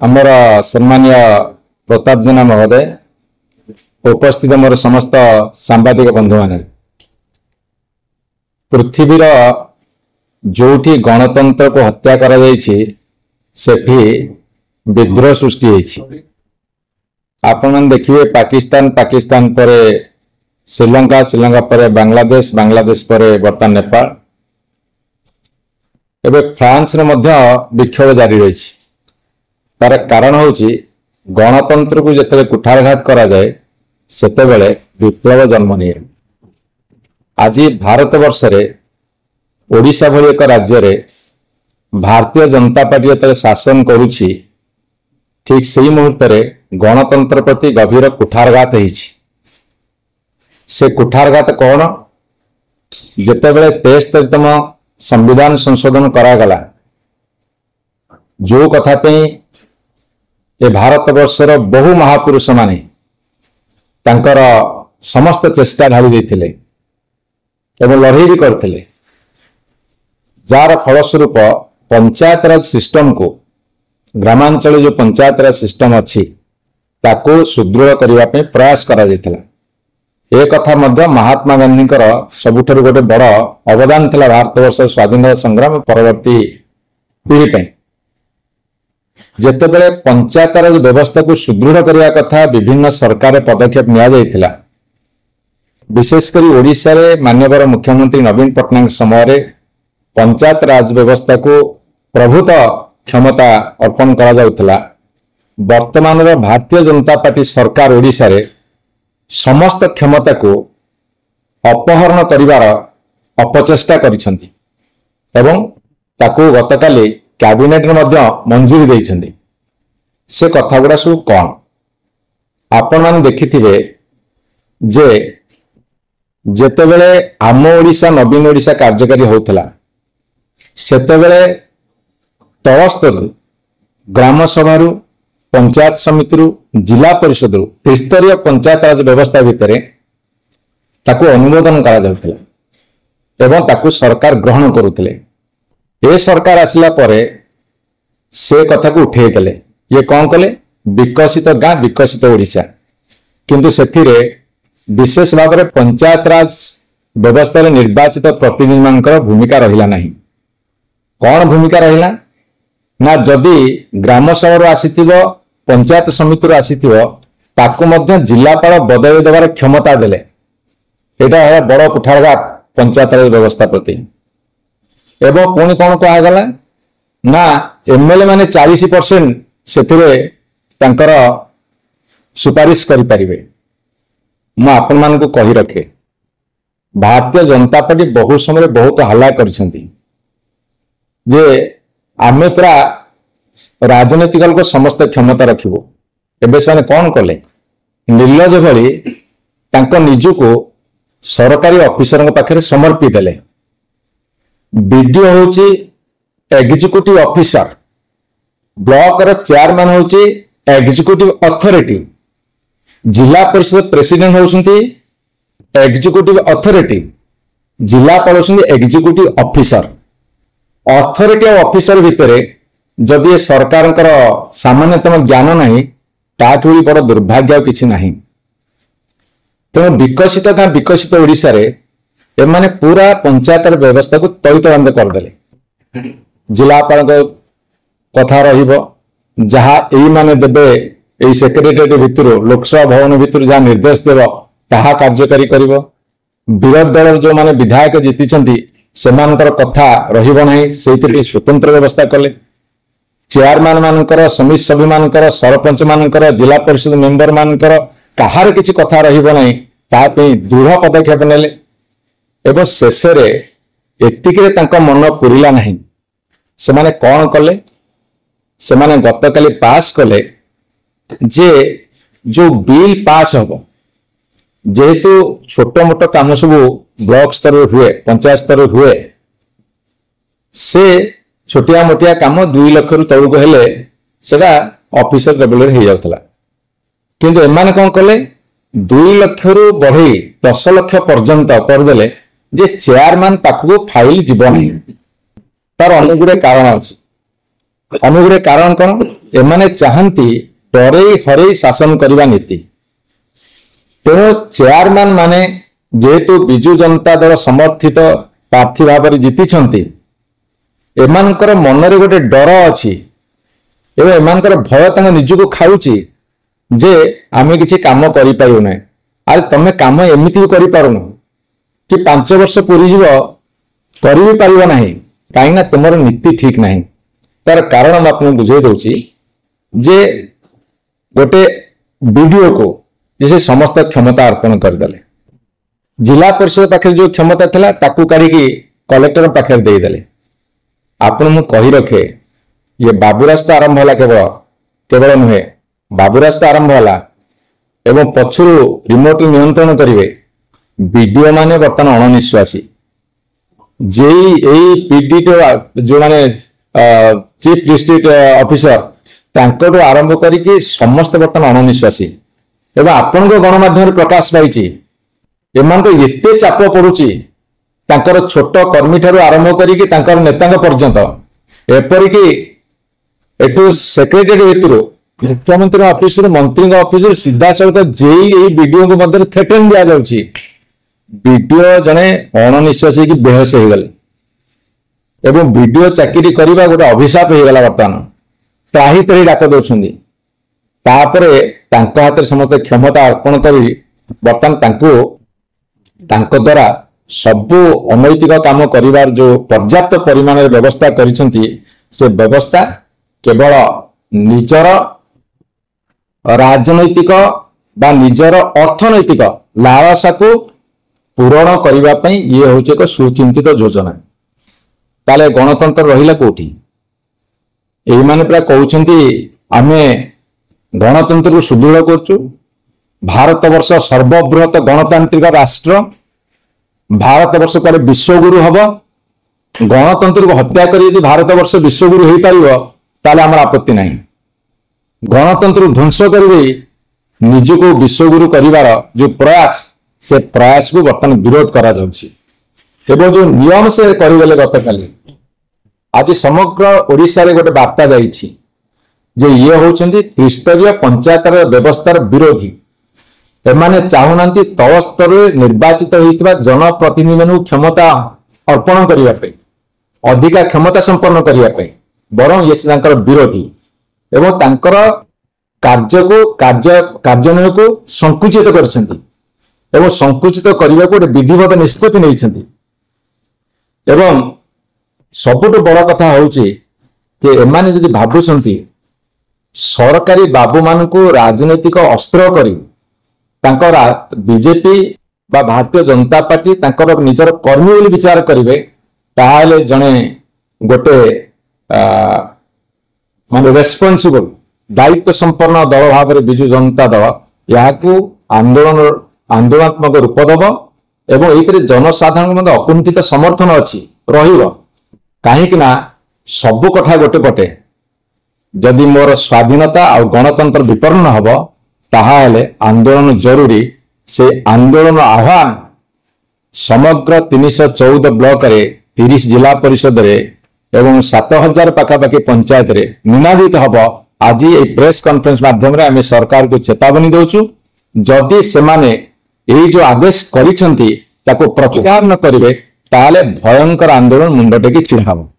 आमर सम्मानीय प्रताप जेना महोदय उपस्थित मोर समस्त सांबादिक बंधु माने पृथ्वीर जोठी गणतंत्र को हत्या करा जायछि सेठी विद्रोह सृष्टि होइछि। आपण देखिए पाकिस्तान पाकिस्तान परे श्रीलंका श्रीलंका परे बांग्लादेश बांग्लादेश परे बर्तमान नेपाल एवं फ्रांस रे मध्य विक्षोभ जारी रही। तार कारण होची गणतंत्र को जिते कुठारघात करा जाए सेतेबेले विप्लव जन्म निये। आज भारत वर्ष रे ओडिशा भली एक राज्य रे भारतीय जनता पार्टी जिते शासन करुछि ठीक सही मुहूर्त रे गणतंत्र प्रति गभीर कुठारघात होइछि। से कुठारघात कौन जितेबेले 73तम संविधान संशोधन करागला जो कथा पे ए भारत वर्षर बहु महापुरुष माने तांकर समस्त चेष्टा ढाली देथिले एवं लड़ाई भी करथिले जार फलस्वरूप पंचायत राज सिस्टम को ग्रामांचल जो पंचायत राज सिस्टम अच्छी ताको सुदृढ़ करने पे प्रयास करा जायतिला। ए कथा मध्य महात्मा गांधी सबुठारु गोटे बड़ अवदान थिला भारत वर्ष स्वाधीनता संग्राम परवर्ती पीढ़ी पे। जेतेबेले पंचायत राज व्यवस्था को सुदृढ़ करने कथा विभिन्न सरकार पदक्षेप निया जायतिला। विशेषकर ओडिशा रे माननीय मुख्यमंत्री नवीन पट्टनायक समय रे पंचायत राज व्यवस्था को प्रभुत क्षमता अर्पण करा जाउतिला। वर्तमान भारतीय जनता पार्टी सरकार ओडिशा रे समस्त क्षमता को अपहरण करिवार अपचेष्टा करिसेंती एवं ताको गतकाली कैबिनेट मध्य मंजूरी देइसेंती। से कथा गुड़ा सब कौन आपण मान देखिथिबे जे जेतेबेले आम ओडिशा नवीन ओडिशा कार्यकारी होउतला सेतेबेले तलस्तर ग्राम सभारू पंचायत समिति जिला परिषद त्रिस्तरीय पंचायत राज व्यवस्था भितर ताकू अनुमोदन करा जाउतला एवं ताकू सरकार ग्रहण करुतले। ए सरकार आसिला परे से कथा को उठे देले ये कौन कले विकसित गाँ विकसित ओडिशा किंतु सेथिरे विशेष भाव में पंचायत राज व्यवस्था रे निर्वाचित प्रतिनिधि मानकर भूमिका रहिला नहीं। कौन भूमिका रहिला ना जदि ग्राम सभा आसीथिबो पंचायत समिति आसीथिबो ताकू मध्य जिलापाल बदल देवार क्षमता देले। एटा है बड़ कुठारघात पंचायत राज व्यवस्था प्रति। एवं पुणी कौन कहगला ना एमएलए माने 40% सेथिरे तांकर सुपारिश करि परिबे। मु आपण मान को कहि रखे भारतीय जनता पार्टी बहुत समय बहुत हल्ला करिसेंती जे आमे पूरा राजनीतिक को समस्त क्षमता रखिबो। एबे से कौन कले निर्लज भली तांको निजु को सरकारी ऑफिसर पाखे समर्पी देले। बीडीओ होची एग्जीक्यूटिव ऑफिसर ब्लॉक रो चेयरमैन होची executive authority Zilla Parishad president होउसंती एग्जीक्यूटिव अथॉरिटी जिलापाल होउसंती एग्जीक्यूटिव ऑफिसर। अथॉरिटी और ऑफिसर भितरे जदि सरकार सामान्यतम ज्ञान नहीं ताठू भी बड़ दुर्भाग्य किसी नहीं। तेणु विकसित गाँ विकसित ओडिशा रे एमाने पूरा पंचायत व्यवस्था को तलितबंद करदेले। जिलापाल कथा रहिबो जहाँ एई माने देबे एई सेक्रेटेरिएट भितर लोकसभा भवन भितर जहाँ निर्देश देव ताहा कार्यकारी करिवो। विरोधी दल जो माने विधायक जीतिचंती सेमानकर कथा रहिबो नहीं सेइतिर स्वतंत्र व्यवस्था कले। चेयरमैन मानकर समिति सभ्य मानकर सरपंच मानकर जिला परिषद मेंबर मानकर कहार किछि कथा रहिबो नहीं ता पे दृढ़ पदक्षेप नेले। एवं शेष एतिक मन पुरिला नहीं से माने कौन कले से माने गतकाली पास कले जे जो बिल पास हम जेहेतु छोट मोट काम सब ब्लॉक स्तर हुए पंचायत स्तर हुए से छोटिया मोटिया काम 2 लाख रु तलक हेले सेटा ऑफिसर लेवल रे हो जाउतला। किंतु एमाने कौन कले 2 लाख रु बढ़ई 10 लाख पर्यंत करदेले जे चेयरमैन पाखक फाइल जीव नहीं। तार अनेक गुड़े कारण अच्छी ଅନୁଗୁରେ କାରଣ କଣ? ଏମାନେ ଚାହାନ୍ତି ଡରେଇ ହରେଇ ଶାସନ କରିବା ନୀତି। ତେଣୁ ଚେୟାରମ୍ୟାନ ମାନେ ଯେହେତୁ ବିଜୁ ଜନତା ଦଳ ସମର୍ଥିତ ପ୍ରାର୍ଥୀ ଭାବରେ ଜିତିଛନ୍ତି, ଏମାନଙ୍କର ମନରେ ଗୋଟେ ଡର ଅଛି ଏବଂ ଏମାନଙ୍କର ଭୟ ତାଙ୍କ ନିଜକୁ ଖାଉଛି ଯେ ଆମେ କିଛି କାମ କରିପାରିବୁ ନାହିଁ। ଆରେ ତମେ କାମ ଏମିତି ବି କରିପାରୁନ କି 5 ବର୍ଷ ପୂରିଯିବ କରି ବି ପାରିବ ନାହିଁ, କାହିଁକି ନା ତୁମର ନୀତି ଠିକ ନାହିଁ। ତାର କାରଣ ମୁଁ ଆପଣଙ୍କୁ ବୁଝେଇ ଦଉଛି ଯେ ଗୋଟେ ବିଡିଓକୁ ସେ ସମସ୍ତ କ୍ଷମତା ଅର୍ପଣ କରିଦେଲେ। जिला परिषद पाखे जो क्षमता था ताकू काढ़ी कलेक्टर पाखे देदेले। आपण मु कही रखे ये बाबूराज तो आरंभ है केवल नुहे बाबूराज तो आरंभ है एवं पछरू रिमोट नियंत्रण करेंगे बीडीओ माने बर्तमान अणनिश्वासी जे पीडी जो माने चीफ डिस्ट्रिक्ट ऑफिसर तांको आरंभ करके समस्त बर्तमान अणनिश्वासी एवं आपण गणमाध्यम प्रकाश पाई एमान एते चाप पड़ुची तांकर छोट कर्मी ठारू आरंभ करिक तांकर नेता पर्यंत एपरिक एटू सेक्रेटरी भितर मुख्यमंत्री ऑफिस मंत्री ऑफिस सीधा सड़क जेई बीडीओ को मध्य थ्रेटन दिया जाउची। बीडीओ जने अणनिश्वासी की बेहोश हो गले एवं बीडीओ चाकरी करबा गोटे अभिशाप हो गला। बर्तमान त्राही त्राही डाक दउछंदी तापरे तांको हाथ समस्त क्षमता अर्पण करी बर्तमान तांको द्वारा सबु अनैतिक काम करिवार जो पर्याप्त परिमाण व्यवस्था करिसंती से व्यवस्था केवल निजर राजनैतिक बा निजर अर्थनैतिक लालसा को पूरण करिवा पई ये होचे एक सुचिंतित योजना। ताले गणतंत्र रहिला कोठी? एही माने प्रा कहउछंती आमे गणतंत्र को सुदृढ़ करछु। भारत वर्ष सर्वबृहत गणतांत्रिक राष्ट्र, भारत वर्ष पर विश्वगुरु हम गणतंत्र को हत्या कर यदि भारत वर्ष विश्वगुरु हो पार ताले आमर आपत्ति नहीं। गणतंत्र ध्वंस कर निजको विश्वगुरु करिवार जो प्रयास से प्रयास को बर्तमान विरोध करा जाउछि एवं जो नियम से करगले गतकाली आज समग्र ओडिशा रे गोटे वार्ता जाइछि जे ये होउछन्ती त्रिस्तरीय पंचायत व्यवस्थार विरोधी। एमाने चाहुनांती तल स्तर निर्वाचित होइतबा जनप्रतिनिधि मानू क्षमता अर्पण करिया पे अधिका क्षमता संपन्न करिया पे बरं ये तांकर विरोधी एवं तांकर कार्यान्वयन को संकुचित करछन्ती एवं संकुचित करबा को विधिवत निष्पत्ति नैछन्ती। एवं सबुठ बड़ कथा होउची जे एमाने जदि भाबुछन्ती सरकारी बाबू मानकू राजनैतिक अस्त्र करी तांकर बीजेपी बा भारतीय जनता पार्टी तांकर निजर कर्मी बोली विचार करेंगे ताहले जने गोटे माने रेस्पॉन्सिबल दायित्व संपन्न दल भाव में बिजु जनता दल यहाँ आंदोलनात्मक रूप दब एवं ये जनसाधारण अकुंठित समर्थन अच्छी कहीं सबु कथा गोटे पटे जदि मोर स्वाधीनता और गणतंत्र विपन्न हम ताहाले आंदोलन जरूरी। से आंदोलन आह्वान समग्र 314 ब्लॉक रे 30 जिला परिषद रे एवं 7000 पाखापाखि पंचायत रे निनादित हब। आज ये प्रेस कॉन्फ्रेंस माध्यम रे आमे सरकार को चेतावनी दउछु जदि से माने यही जो आदेश करिसंती ताको प्रत्याहार न करिवे ताहाले भयंकर आंदोलन मुंडटेकी छिड़ाबो।